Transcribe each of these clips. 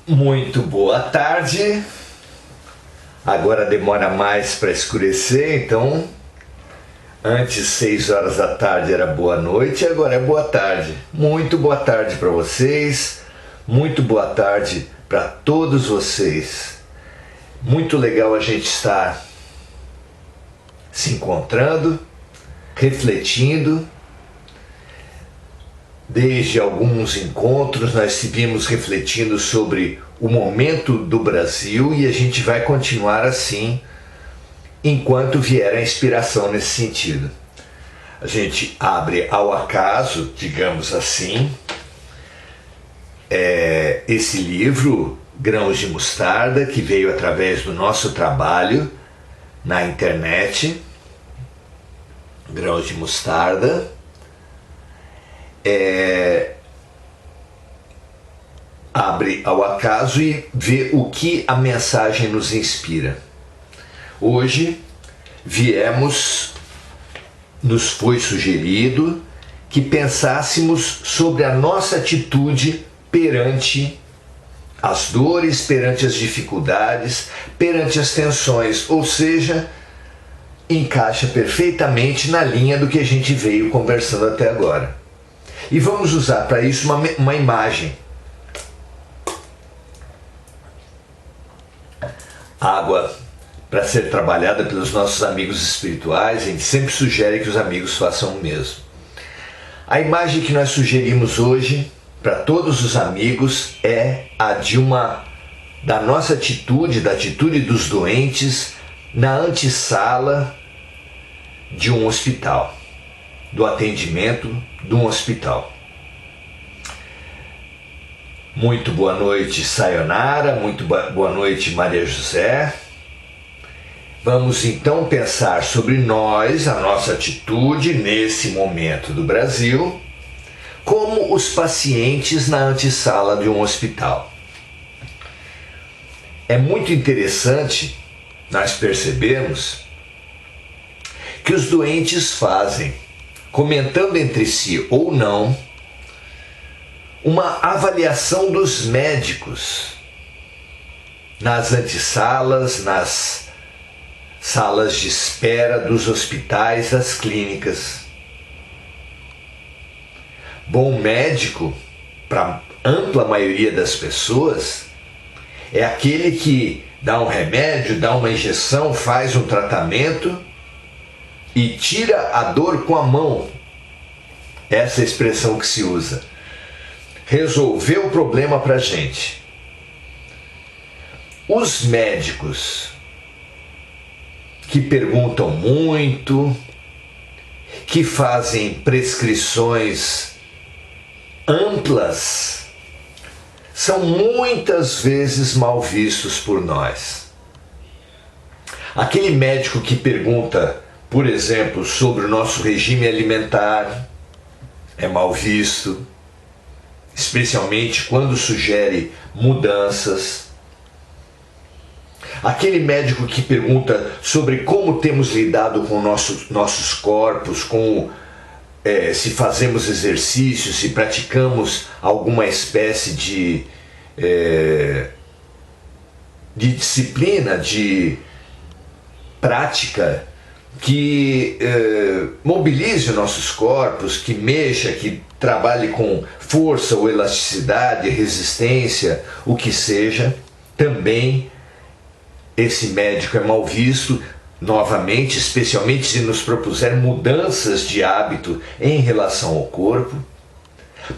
Muito boa tarde. Agora demora mais para escurecer, então antes 6 horas da tarde era boa noite, agora é boa tarde. Muito boa tarde para vocês, muito boa tarde para todos vocês. Muito legal a gente estar se encontrando, refletindo. Desde alguns encontros nós vimos refletindo sobre o momento do Brasil e a gente vai continuar assim enquanto vier a inspiração nesse sentido. A gente abre ao acaso, digamos assim, esse livro, Grãos de Mostarda, que veio através do nosso trabalho na internet, Grãos de Mostarda. Abre ao acaso e vê o que a mensagem nos inspira. Hoje nos foi sugerido que pensássemos sobre a nossa atitude perante as dores, perante as dificuldades, perante as tensões, ou seja, encaixa perfeitamente na linha do que a gente veio conversando até agora. E vamos usar para isso uma imagem. Água para ser trabalhada pelos nossos amigos espirituais, a gente sempre sugere que os amigos façam o mesmo. A imagem que nós sugerimos hoje para todos os amigos é a da nossa atitude, da atitude dos doentes na antessala de um hospital, do atendimento de um hospital. Muito boa noite, Sayonara, muito boa noite, Maria José. Vamos então pensar sobre nós, a nossa atitude nesse momento do Brasil, como os pacientes na antessala de um hospital. É muito interessante nós percebermos que os doentes fazem, comentando entre si ou não, uma avaliação dos médicos nas antessalas, nas salas de espera dos hospitais, das clínicas. Bom médico, para a ampla maioria das pessoas, é aquele que dá um remédio, dá uma injeção, faz um tratamento e tira a dor com a mão. Essa é a expressão que se usa. Resolveu o problema para a gente. Os médicos que perguntam muito, que fazem prescrições amplas, são muitas vezes mal vistos por nós. Aquele médico que pergunta, por exemplo, sobre o nosso regime alimentar, é mal visto, especialmente quando sugere mudanças. Aquele médico que pergunta sobre como temos lidado com nossos corpos, se fazemos exercício, se praticamos alguma espécie de disciplina, de prática que mobilize os nossos corpos, que mexa, que trabalhe com força ou elasticidade, resistência, o que seja. Também esse médico é mal visto, novamente, especialmente se nos propuser mudanças de hábito em relação ao corpo.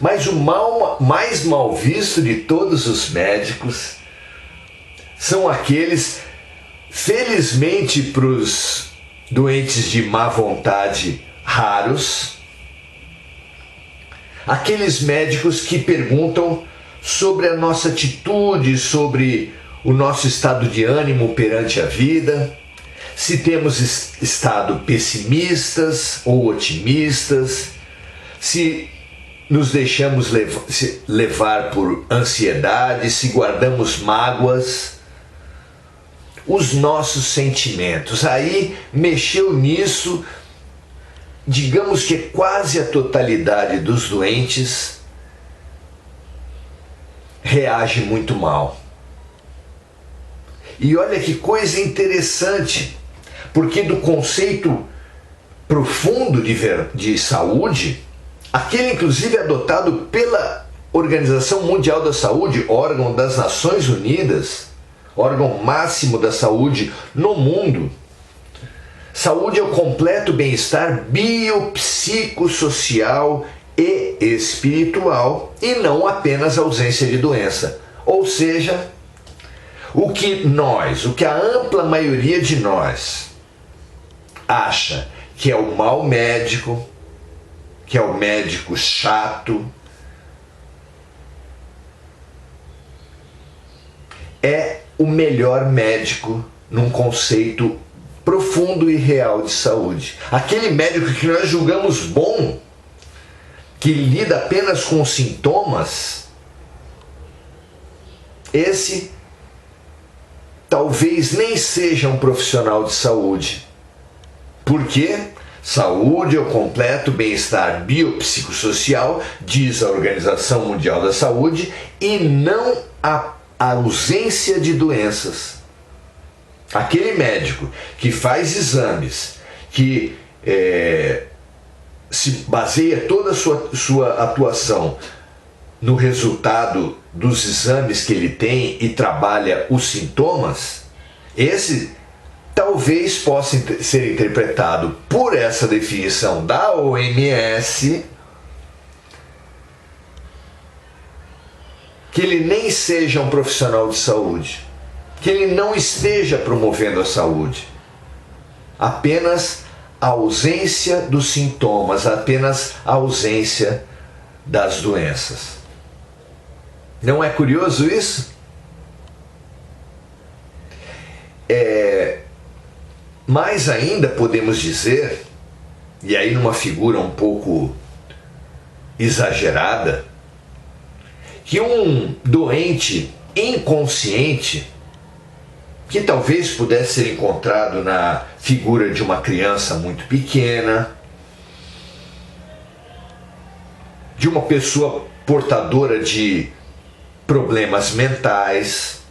Mas o mais mal visto de todos os médicos são aqueles, felizmente para os doentes de má vontade raros, aqueles médicos que perguntam sobre a nossa atitude, sobre o nosso estado de ânimo perante a vida, se temos estado pessimistas ou otimistas, se nos deixamos levar por ansiedade, se guardamos mágoas, os nossos sentimentos. Aí mexeu nisso, digamos que quase a totalidade dos doentes reage muito mal. E olha que coisa interessante, porque do conceito profundo de saúde, aquele inclusive adotado pela Organização Mundial da Saúde, órgão das Nações Unidas, órgão máximo da saúde no mundo. Saúde é o completo bem-estar biopsicossocial e espiritual, e não apenas a ausência de doença. Ou seja, o que a ampla maioria de nós acha que é o mau médico, que é o médico chato, é o melhor médico num conceito profundo e real de saúde. Aquele médico que nós julgamos bom, que lida apenas com sintomas, esse talvez nem seja um profissional de saúde. Por quê? Saúde é o completo bem-estar biopsicossocial, diz a Organização Mundial da Saúde, e não a ausência de doenças. Aquele médico que faz exames, que se baseia toda a sua atuação no resultado dos exames que ele tem e trabalha os sintomas, esse talvez possa ser interpretado por essa definição da OMS que ele nem seja um profissional de saúde, que ele não esteja promovendo a saúde, apenas a ausência dos sintomas, apenas a ausência das doenças. Não é curioso isso? Mais ainda podemos dizer, e aí numa figura um pouco exagerada, que um doente inconsciente, que talvez pudesse ser encontrado na figura de uma criança muito pequena, de uma pessoa portadora de problemas mentais,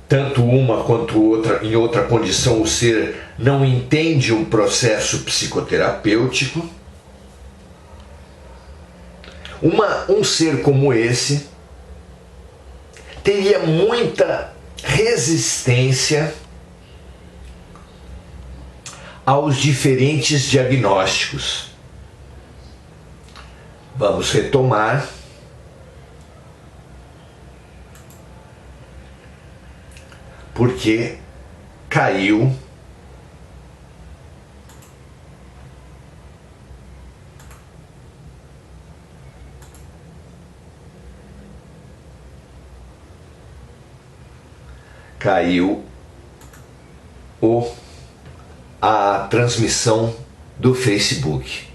tanto uma quanto outra, em outra condição, o ser não entende um processo psicoterapêutico. Um ser como esse teria muita resistência aos diferentes diagnósticos. Vamos retomar. Porque caiu a transmissão do Facebook.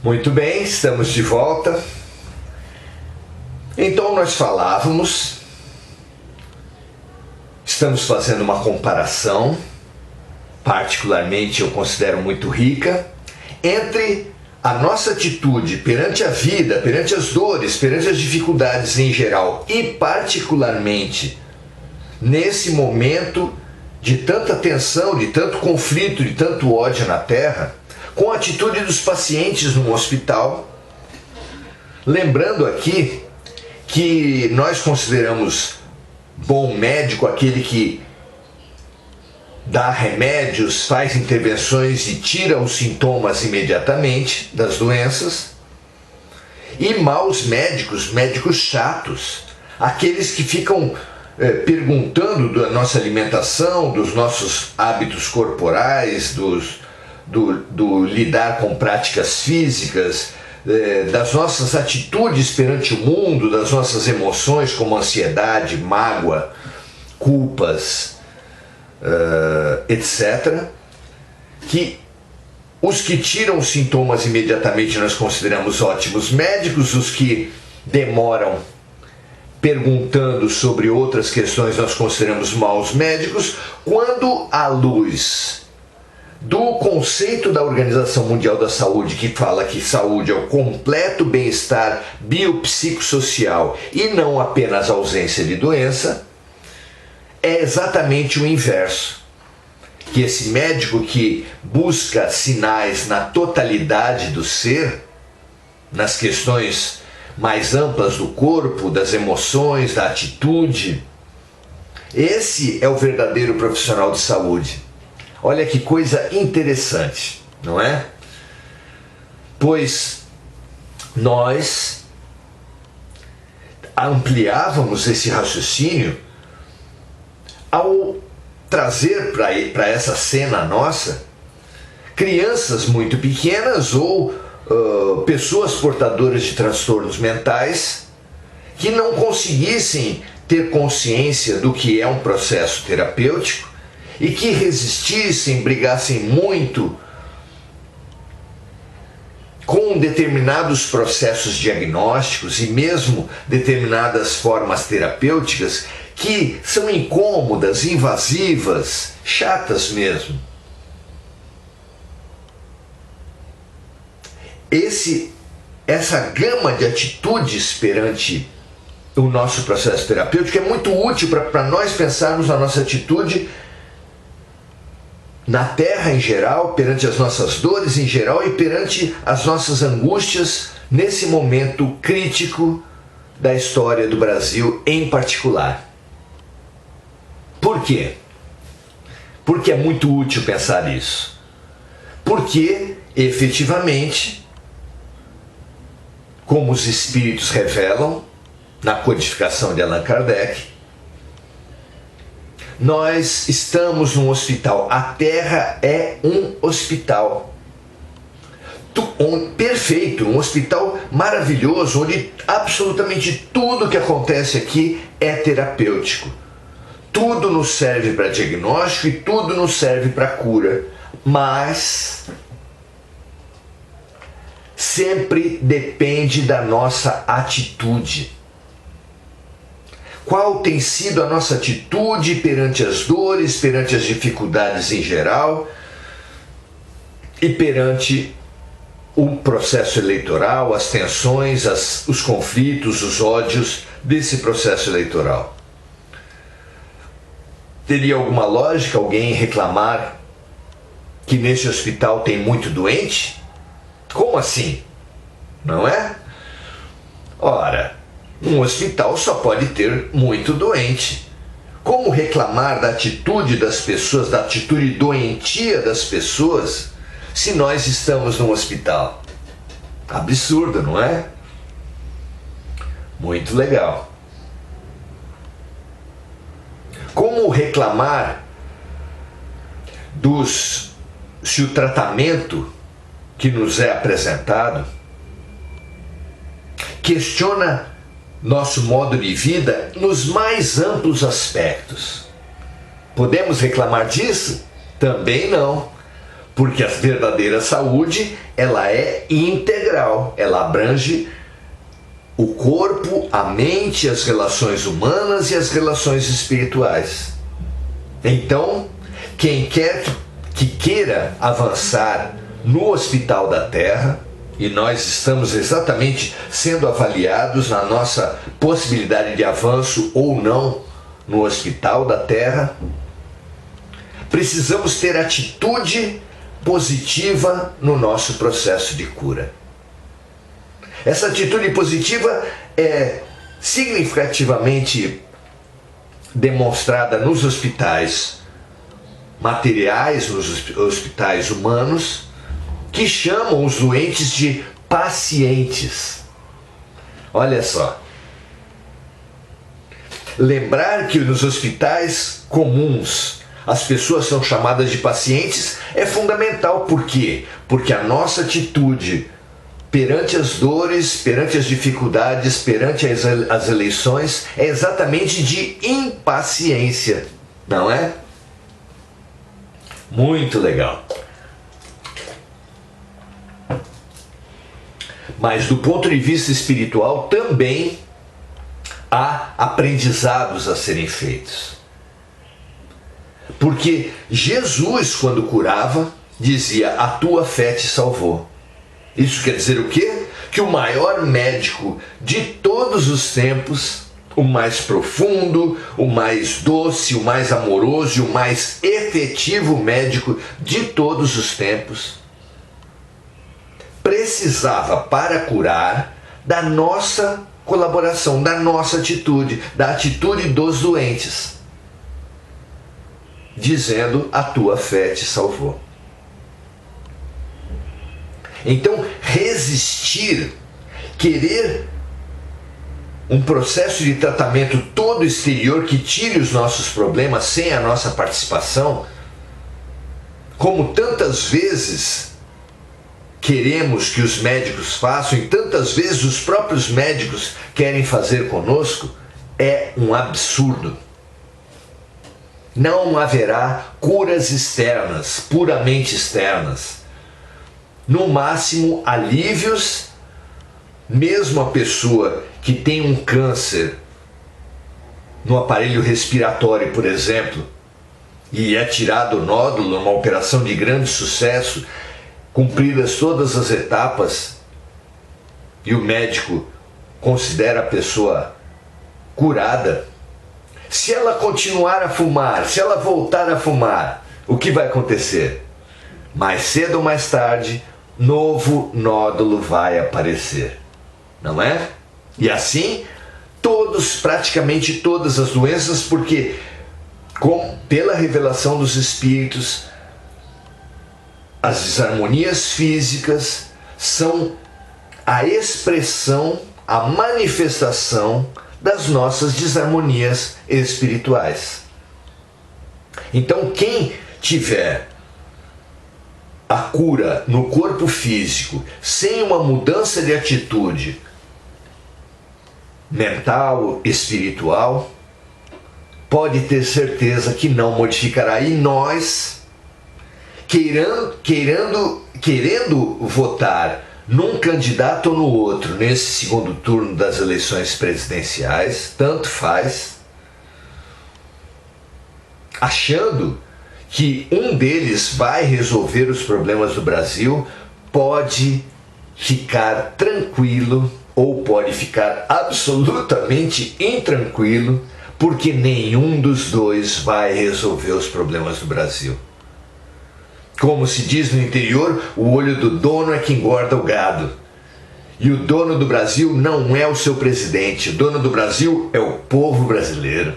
Muito bem, estamos de volta. Então nós falávamos, estamos fazendo uma comparação, particularmente eu considero muito rica, entre a nossa atitude perante a vida, perante as dores, perante as dificuldades em geral e particularmente nesse momento de tanta tensão, de tanto conflito, de tanto ódio na Terra, com a atitude dos pacientes no hospital. Lembrando aqui que nós consideramos bom médico aquele que dá remédios, faz intervenções e tira os sintomas imediatamente das doenças, e maus médicos, médicos chatos, aqueles que ficam perguntando da nossa alimentação, dos nossos hábitos corporais, do lidar com práticas físicas, das nossas atitudes perante o mundo, das nossas emoções como ansiedade, mágoa, culpas, etc., que os que tiram os sintomas imediatamente nós consideramos ótimos médicos, os que demoram perguntando sobre outras questões nós consideramos maus médicos, quando à luz do conceito da Organização Mundial da Saúde, que fala que saúde é o completo bem-estar biopsicossocial e não apenas ausência de doença, é exatamente o inverso. Que esse médico que busca sinais na totalidade do ser, nas questões mais amplas do corpo, das emoções, da atitude, esse é o verdadeiro profissional de saúde. Olha que coisa interessante, não é? Pois nós ampliávamos esse raciocínio ao trazer para essa cena nossa crianças muito pequenas ou pessoas portadoras de transtornos mentais que não conseguissem ter consciência do que é um processo terapêutico e que resistissem, brigassem muito com determinados processos diagnósticos e mesmo determinadas formas terapêuticas que são incômodas, invasivas, chatas mesmo. Essa gama de atitudes perante o nosso processo terapêutico é muito útil para nós pensarmos na nossa atitude na Terra em geral, perante as nossas dores em geral e perante as nossas angústias nesse momento crítico da história do Brasil em particular. Por quê? Porque é muito útil pensar isso. Porque, efetivamente, como os espíritos revelam na codificação de Allan Kardec, nós estamos num hospital. A Terra é um hospital perfeito, um hospital maravilhoso, onde absolutamente tudo que acontece aqui é terapêutico. Tudo nos serve para diagnóstico e tudo nos serve para cura, mas sempre depende da nossa atitude. Qual tem sido a nossa atitude perante as dores, perante as dificuldades em geral e perante o processo eleitoral, as tensões, os conflitos, os ódios desse processo eleitoral? Teria alguma lógica alguém reclamar que nesse hospital tem muito doente? Como assim? Não é? Ora, um hospital só pode ter muito doente. Como reclamar da atitude das pessoas, da atitude doentia das pessoas, se nós estamos num hospital? Absurdo, não é? Muito legal. Como reclamar se o tratamento que nos é apresentado questiona nosso modo de vida nos mais amplos aspectos? Podemos reclamar disso? Também não, porque a verdadeira saúde, ela é integral, ela abrange o corpo, a mente, as relações humanas e as relações espirituais. Então, quem quer que queira avançar no Hospital da Terra, e nós estamos exatamente sendo avaliados na nossa possibilidade de avanço ou não no Hospital da Terra, precisamos ter atitude positiva no nosso processo de cura. Essa atitude positiva é significativamente demonstrada nos hospitais materiais, nos hospitais humanos, que chamam os doentes de pacientes. Olha só. Lembrar que nos hospitais comuns as pessoas são chamadas de pacientes é fundamental. Por quê? Porque a nossa atitude perante as dores, perante as dificuldades, perante as eleições, é exatamente de impaciência, não é? Muito legal. Mas do ponto de vista espiritual também há aprendizados a serem feitos. Porque Jesus, quando curava, dizia: a tua fé te salvou. Isso quer dizer o quê? Que o maior médico de todos os tempos, o mais profundo, o mais doce, o mais amoroso e o mais efetivo médico de todos os tempos, precisava, para curar, da nossa colaboração, da nossa atitude, da atitude dos doentes, dizendo: a tua fé te salvou. Então, resistir, querer um processo de tratamento todo exterior que tire os nossos problemas sem a nossa participação, como tantas vezes queremos que os médicos façam e tantas vezes os próprios médicos querem fazer conosco, é um absurdo. Não haverá curas externas, puramente externas. No máximo, alívios. Mesmo a pessoa que tem um câncer no aparelho respiratório, por exemplo, e é tirado o nódulo, uma operação de grande sucesso, cumpridas todas as etapas, e o médico considera a pessoa curada, se ela continuar a fumar, se ela voltar a fumar, o que vai acontecer? Mais cedo ou mais tarde, novo nódulo vai aparecer, não é? E assim, praticamente todas as doenças, porque pela revelação dos Espíritos, as desarmonias físicas são a expressão, a manifestação das nossas desarmonias espirituais. Então, quem tiver a cura no corpo físico sem uma mudança de atitude mental, espiritual, pode ter certeza que não modificará. E nós, querendo votar num candidato ou no outro nesse segundo turno das eleições presidenciais, tanto faz, achando que um deles vai resolver os problemas do Brasil, pode ficar tranquilo ou pode ficar absolutamente intranquilo, porque nenhum dos dois vai resolver os problemas do Brasil. Como se diz no interior, o olho do dono é que engorda o gado. E o dono do Brasil não é o seu presidente, o dono do Brasil é o povo brasileiro.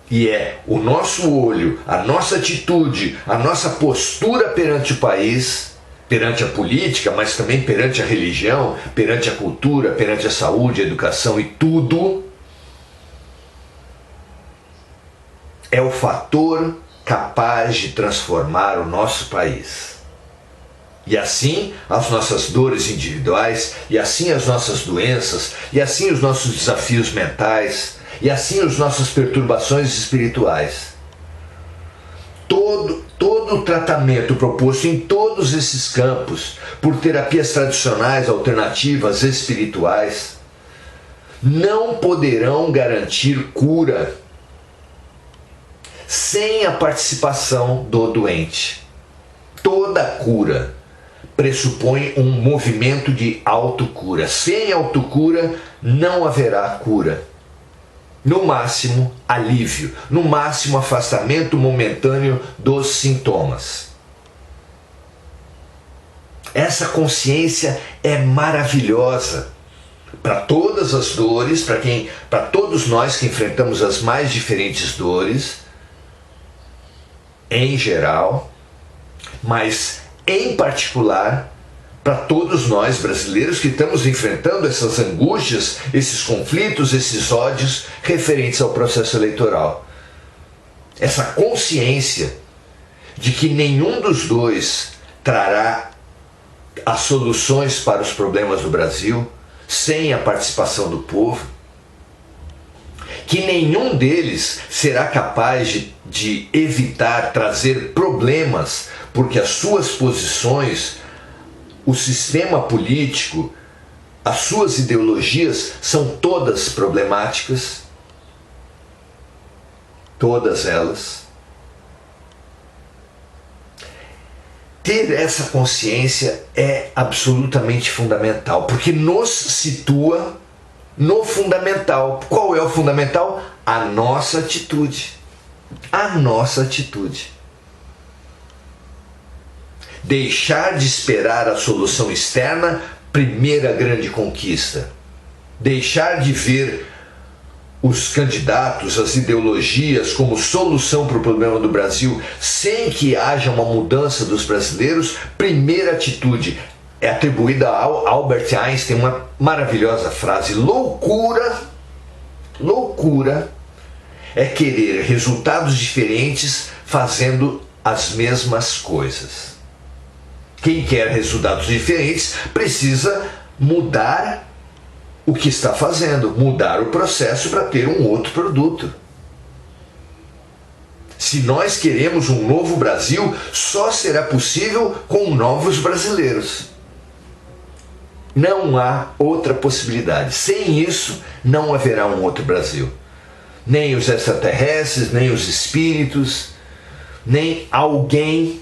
E é o nosso olho, a nossa atitude, a nossa postura perante o país, perante a política, mas também perante a religião, perante a cultura, perante a saúde, a educação e tudo, é o fator capaz de transformar o nosso país. E assim as nossas dores individuais, e assim as nossas doenças, e assim os nossos desafios mentais, e assim as nossas perturbações espirituais. Todo o tratamento proposto em todos esses campos, por terapias tradicionais, alternativas, espirituais, não poderão garantir cura sem a participação do doente. Toda cura pressupõe um movimento de autocura. Sem autocura não haverá cura. No máximo, alívio. No máximo, afastamento momentâneo dos sintomas. Essa consciência é maravilhosa para todas as dores, para todos nós que enfrentamos as mais diferentes dores, em geral, mas em particular para todos nós brasileiros que estamos enfrentando essas angústias, esses conflitos, esses ódios referentes ao processo eleitoral. Essa consciência de que nenhum dos dois trará as soluções para os problemas do Brasil, sem a participação do povo, que nenhum deles será capaz de evitar trazer problemas, porque as suas posições, o sistema político, as suas ideologias são todas problemáticas, todas elas. Ter essa consciência é absolutamente fundamental, porque nos situa no fundamental. Qual é o fundamental? A nossa atitude. A nossa atitude. Deixar de esperar a solução externa, primeira grande conquista. Deixar de ver os candidatos, as ideologias como solução para o problema do Brasil, sem que haja uma mudança dos brasileiros, primeira atitude. É atribuída a Albert Einstein uma maravilhosa frase: loucura é querer resultados diferentes fazendo as mesmas coisas. Quem quer resultados diferentes precisa mudar o que está fazendo, mudar o processo para ter um outro produto. Se nós queremos um novo Brasil, só será possível com novos brasileiros. Não há outra possibilidade. Sem isso, não haverá um outro Brasil. Nem os extraterrestres, nem os espíritos, nem alguém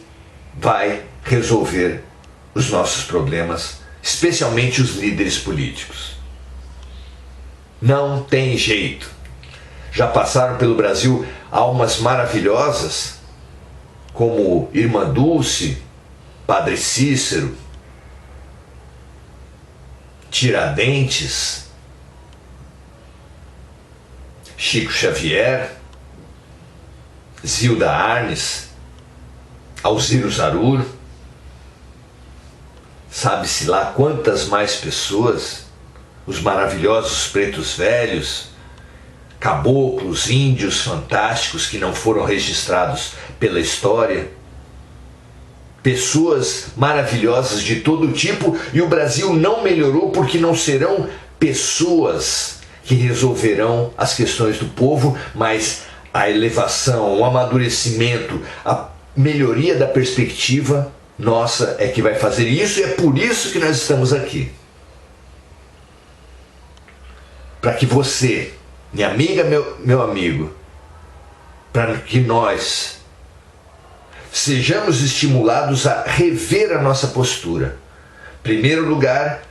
vai resolver os nossos problemas, especialmente os líderes políticos. Não tem jeito. Já passaram pelo Brasil almas maravilhosas, como Irmã Dulce, Padre Cícero, Tiradentes, Chico Xavier, Zilda Arnes, Alziro Zarur, sabe-se lá quantas mais pessoas, os maravilhosos pretos velhos, caboclos, índios fantásticos que não foram registrados pela história, pessoas maravilhosas de todo tipo, e o Brasil não melhorou porque não serão pessoas que resolverão as questões do povo, mas a elevação, o amadurecimento, a melhoria da perspectiva nossa é que vai fazer isso, e é por isso que nós estamos aqui. Para que você, minha amiga, meu amigo, para que nós sejamos estimulados a rever a nossa postura. Em primeiro lugar,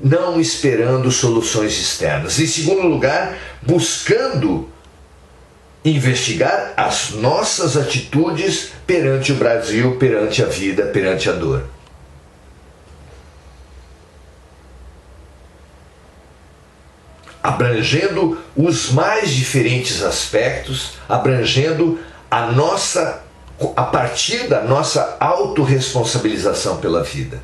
não esperando soluções externas. Em segundo lugar, buscando investigar as nossas atitudes perante o Brasil, perante a vida, perante a dor. Abrangendo os mais diferentes aspectos, abrangendo a partir da nossa autorresponsabilização pela vida.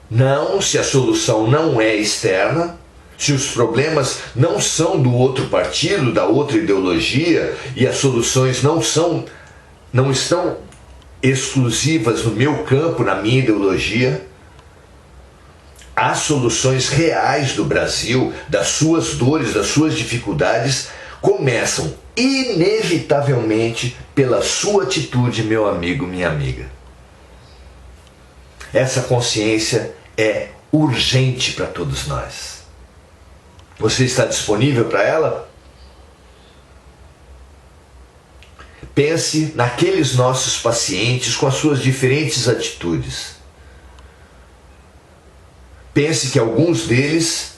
Não, se a solução não é externa, se os problemas não são do outro partido, da outra ideologia, e as soluções não estão exclusivas no meu campo, na minha ideologia, as soluções reais do Brasil, das suas dores, das suas dificuldades, começam inevitavelmente pela sua atitude, meu amigo, minha amiga. Essa consciência é urgente para todos nós. Você está disponível para ela? Pense naqueles nossos pacientes com as suas diferentes atitudes. Pense que alguns deles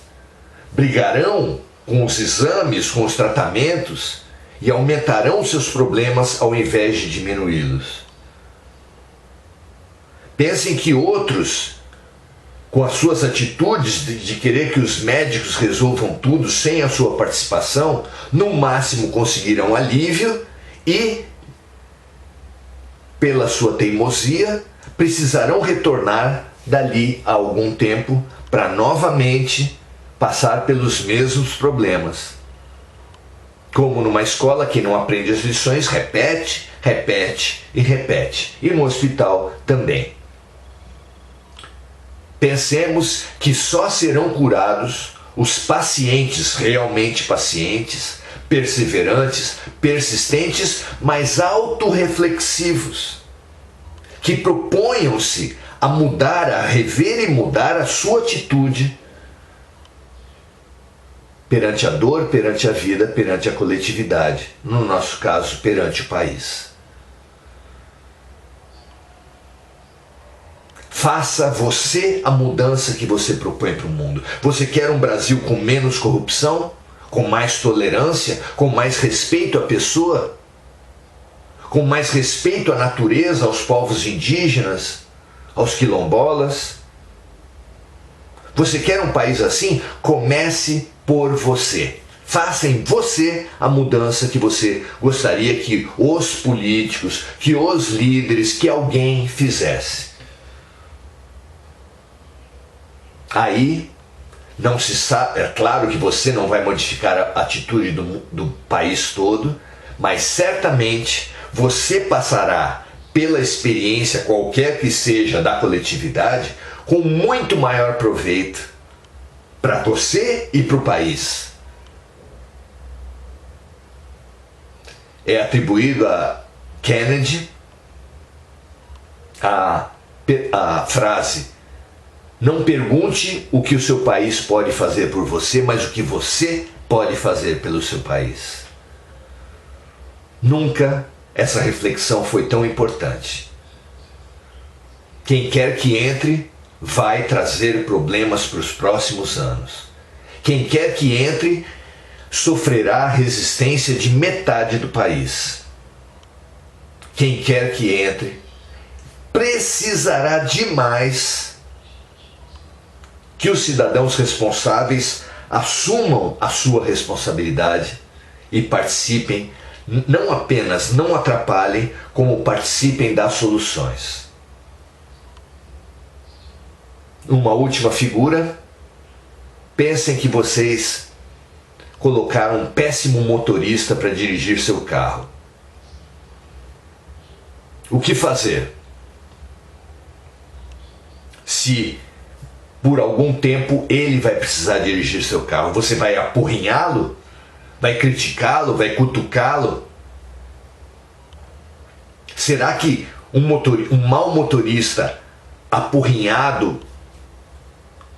brigarão com os exames, com os tratamentos, e aumentarão seus problemas ao invés de diminuí-los. Pensem que outros, com as suas atitudes de querer que os médicos resolvam tudo sem a sua participação, no máximo conseguirão alívio e, pela sua teimosia, precisarão retornar dali a algum tempo para novamente passar pelos mesmos problemas. Como numa escola que não aprende as lições, repete, repete e repete. E no hospital também. Pensemos que só serão curados os pacientes, realmente pacientes, perseverantes, persistentes, mas autorreflexivos, que proponham-se a mudar, a rever e mudar a sua atitude perante a dor, perante a vida, perante a coletividade, no nosso caso, perante o país. Faça você a mudança que você propõe para o mundo. Você quer um Brasil com menos corrupção, com mais tolerância, com mais respeito à pessoa, com mais respeito à natureza, aos povos indígenas, aos quilombolas? Você quer um país assim? Comece por você. Faça em você a mudança que você gostaria que os políticos, que os líderes, que alguém fizesse. Aí, não se sabe, é claro que você não vai modificar a atitude do país todo, mas certamente você passará pela experiência, qualquer que seja, da coletividade, com muito maior proveito para você e para o país. É atribuído a Kennedy a frase: não pergunte o que o seu país pode fazer por você, mas o que você pode fazer pelo seu país. Nunca essa reflexão foi tão importante. Quem quer que entre vai trazer problemas para os próximos anos. Quem quer que entre sofrerá a resistência de metade do país. Quem quer que entre precisará demais que os cidadãos responsáveis assumam a sua responsabilidade e participem, não apenas não atrapalhem, como participem das soluções. Uma última figura: pensem que vocês colocaram um péssimo motorista para dirigir seu carro. O que fazer? Se por algum tempo ele vai precisar dirigir seu carro, você vai apurrinhá-lo? Vai criticá-lo? Vai cutucá-lo? Será que um mau motorista apurrinhado,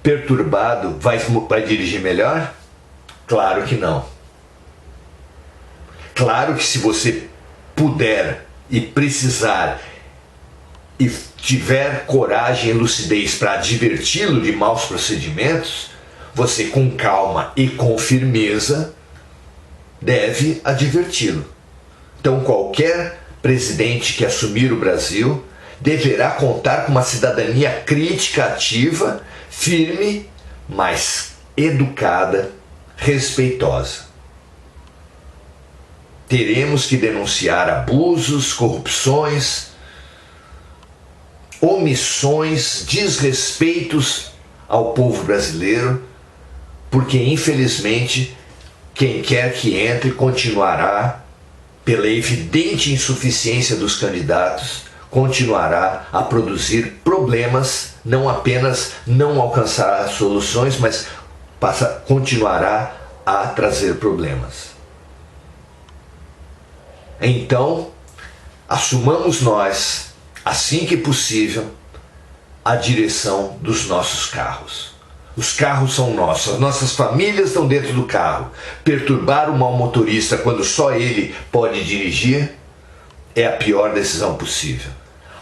perturbado, vai dirigir melhor? Claro que não. Claro que se você puder e precisar e tiver coragem e lucidez para adverti-lo de maus procedimentos, você com calma e com firmeza deve adverti-lo. Então qualquer presidente que assumir o Brasil deverá contar com uma cidadania crítica, ativa, firme, mas educada, respeitosa. Teremos que denunciar abusos, corrupções, omissões, desrespeitos ao povo brasileiro, porque infelizmente quem quer que entre continuará, pela evidente insuficiência dos candidatos, continuará a produzir problemas, não apenas não alcançará soluções, mas continuará a trazer problemas. Então, assumamos nós, assim que possível, a direção dos nossos carros. Os carros são nossos, as nossas famílias estão dentro do carro. Perturbar o mau motorista quando só ele pode dirigir é a pior decisão possível.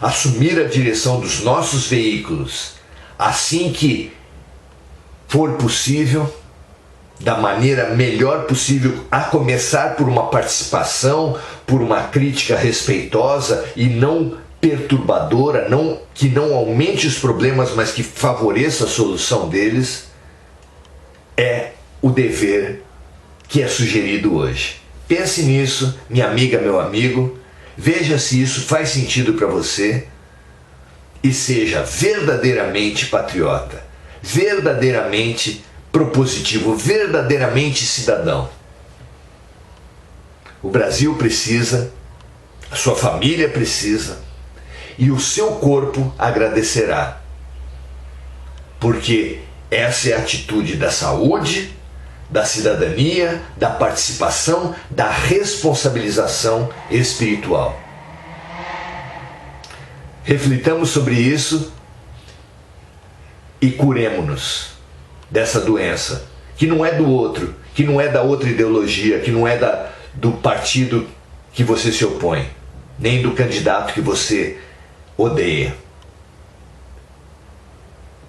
Assumir a direção dos nossos veículos, assim que for possível, da maneira melhor possível, a começar por uma participação, por uma crítica respeitosa e não perturbadora, que não aumente os problemas, mas que favoreça a solução deles, é o dever que é sugerido hoje. Pense nisso, minha amiga, meu amigo, veja se isso faz sentido para você e seja verdadeiramente patriota, verdadeiramente propositivo, verdadeiramente cidadão. O Brasil precisa, a sua família precisa, e o seu corpo agradecerá. porque essa é a atitude da saúde, da cidadania, da participação, da responsabilização espiritual. Reflitamos sobre isso e curemo-nos dessa doença, que não é do outro, que não é da outra ideologia, que não é do partido que você se opõe, nem do candidato que você odeia.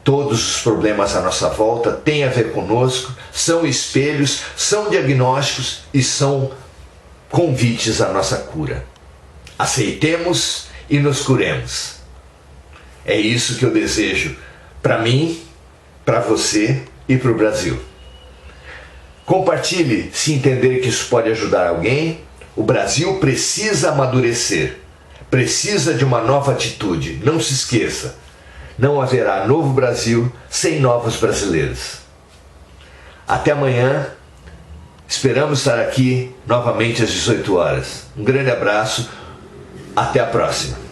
Todos os problemas à nossa volta têm a ver conosco, são espelhos, são diagnósticos e são convites à nossa cura. Aceitemos e nos curemos. É isso que eu desejo para mim, para você e para o Brasil. Compartilhe se entender que isso pode ajudar alguém. O Brasil precisa amadurecer, precisa de uma nova atitude. Não se esqueça, não haverá novo Brasil sem novos brasileiros. Até amanhã, esperamos estar aqui novamente às 18 horas. Um grande abraço, até a próxima.